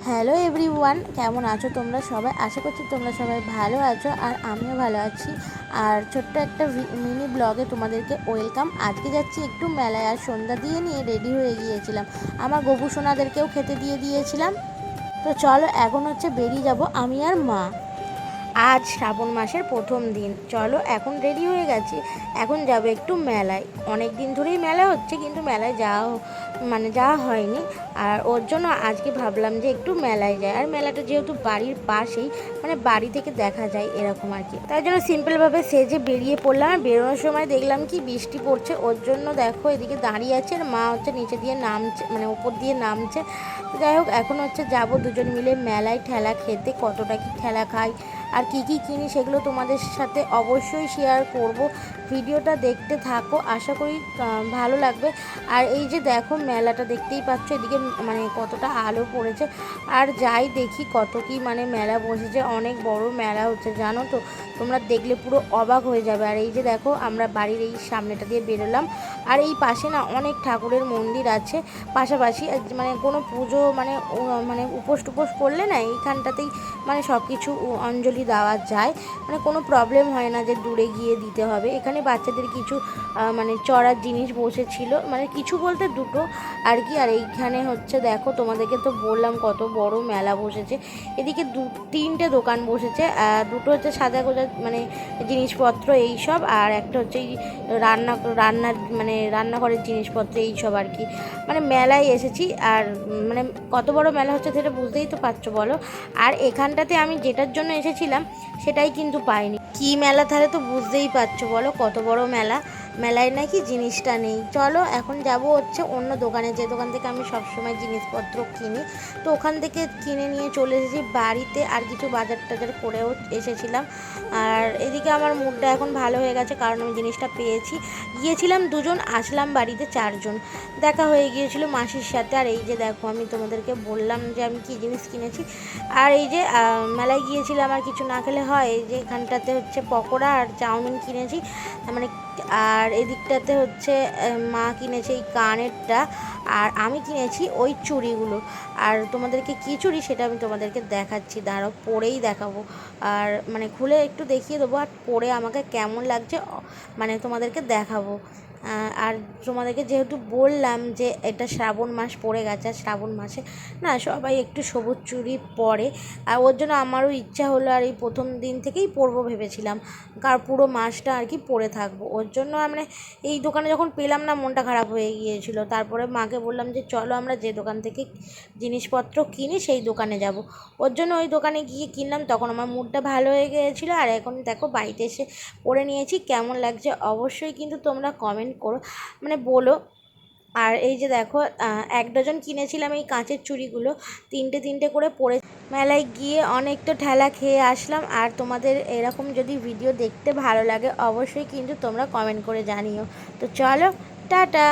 Hello everyone, কেমন আছো তোমরা সবাই? আশা করছি তোমরা সবাই ভালো আছো আর আমিও ভালো আছি। আর ছোট্ট একটা মিনি ব্লগে তোমাদেরকে ওয়েলকাম। আজকে যাচ্ছি একটু মেলায়, আর সন্ধ্যা দিয়ে নিয়ে রেডি হয়ে গিয়েছিলাম। আমার গবু সোনাদেরকেও খেতে দিয়ে দিয়েছিলাম। তো চলো এখন হচ্ছে বেরিয়ে যাব আমি আর মা। আজ শ্রাবণ মাসের প্রথম দিন। চলো এখন রেডি হয়ে গেছি, এখন যাবো একটু মেলায়। অনেক দিন ধরেই মেলা হচ্ছে, কিন্তু মেলায় যাওয়া হয়নি। আর ওর জন্য আজকে ভাবলাম যে একটু মেলায় যায়। আর মেলাটা যেহেতু বাড়ির পাশেই, বাড়ি থেকে দেখা যায় এরকম আর কি, তাই জন্য সিম্পলভাবে সেজে বেরিয়ে পড়লাম। আর বেরোনোর সময় দেখলাম কি বৃষ্টি পড়ছে, ওর জন্য দেখো এদিকে দাঁড়িয়ে আছে, আর মা হচ্ছে নিচে দিয়ে নামছে, উপর দিয়ে নামছে। যাই হোক, এখন হচ্ছে যাবো দুজন মিলে মেলায় ঠেলা খেতে। কতটা কি ঠেলা খাই আর কি কি কিনি সেগুলো তোমাদের সাথে অবশ্যই শেয়ার করব। ভিডিওটা দেখতে থাকো, আশা করি ভালো লাগবে। আর এই যে দেখো মেলাটা দেখতেই পাচ্ছ, এদিকে কতটা আলো পড়েছে। আর যাই দেখি কত কি মেলা বসেছে, অনেক বড় মেলা হচ্ছে জানো তো, তোমরা দেখলে পুরো অবাক হয়ে যাবে। আর এই যে দেখো আমরা বাড়ির এই সামনেটা দিয়ে বেরোলাম, আর এই পাশে না অনেক ঠাকুরের মন্দির আছে পাশাপাশি। কোনো পুজো উপোস টুপোস করলে না এইখানটাতেই সব কিছু অঞ্জলি দেওয়া যায়। কোনো প্রবলেম হয় না যে দূরে গিয়ে দিতে হবে। এখানে বাচ্চাদের কিছু চড়ার জিনিস বসেছিল, কিছু বলতে দুটো আর কি। আর এইখানে হচ্ছে দেখো, তোমাদেরকে তো বললাম কত বড় মেলা বসেছে। এদিকে তিনটে দোকান বসেছে, দুটো হচ্ছে সাজা গোজা জিনিসপত্র এইসব, আর একটা হচ্ছে এই রান্নাঘরের জিনিসপত্র এইসব আর কি। মেলায় এসেছি, আর কত বড় মেলা হচ্ছে সেটা বুঝতেই তো পারছো বলো। আর এখানটাতে আমি যেটার জন্য এসেছিলাম সেটাই কিন্তু পাইনি। কি মেলা তাহলে তো বুঝতেই পারছো বলো, কত বড় মেলা। মেলায় নাকি জিনিসটা নেই। চলো এখন যাব হচ্ছে অন্য দোকানে, যে দোকান থেকে আমি সবসময় জিনিসপত্র কিনি। তো ওখান থেকে কিনে নিয়ে চলে এসেছি বাড়িতে, আর কিছু বাজার টাজার করেও এসেছিলাম। আর এদিকে আমার মুডটা এখন ভালো হয়ে গেছে, কারণ আমি জিনিসটা পেয়েছি। গিয়েছিলাম দুজন, আসলাম বাড়িতে চারজন। দেখা হয়ে গিয়েছিল মাসির সাথে। আর এই যে দেখো, আমি তোমাদেরকে বললাম যে আমি কী জিনিস কিনেছি। আর এই যে মেলায় গিয়েছিলাম, আর কিছু না খেলে হয়। এই যে এখানটাতে হচ্ছে পকোড়া আর চাউমিন কিনেছি। আর এদিকটাতে হচ্ছে মা কিনেছে এই কানেরটা, আর আমি কিনেছি ওই চুড়িগুলো। আর তোমাদেরকে কী চুড়ি সেটা আমি তোমাদেরকে দেখাচ্ছি, দাঁড়াও পরেই দেখাবো। আর খুলে একটু দেখিয়ে দেবো, আর পরে আমাকে কেমন লাগছে তোমাদেরকে দেখাবো। আর তোমাদেরকে যেহেতু বললাম যে এটা শ্রাবণ মাস পড়ে গেছে, আর শ্রাবণ মাসে না সবাই একটু সবুজ চুড়ি পরে, আর ওর জন্য আমারও ইচ্ছা হলো। আর এই প্রথম দিন থেকেই পরবো ভেবেছিলাম, কার পুরো মাসটা আর কি পরে থাকবো। ওর জন্য এই দোকানে যখন পেলাম না, মনটা খারাপ হয়ে গিয়েছিল। তারপরে মাকে বললাম যে চলো আমরা যে দোকান থেকে জিনিসপত্র কিনি সেই দোকানে যাব। ওর জন্য ওই দোকানে গিয়ে কিনলাম, তখন আমার মুডটা ভালো হয়ে গিয়েছিলো। আর এখন দেখো বাড়িতে এসে পরে নিয়েছি, কেমন লাগছে অবশ্যই কিন্তু তোমরা কমেন্ট করো, বলো। আর এই যে দেখো, এক ডজন কিনেছিলাম এই কাঁচের চুড়িগুলো, তিনটে তিনটে করে পরে মেলায় গিয়ে অনেকটা ঠেলা খেয়ে আসলাম। আর তোমাদের এরকম যদি ভিডিও দেখতে ভালো লাগে অবশ্যই কিন্তু তোমরা কমেন্ট করে জানিও। তো চলো, টাটা।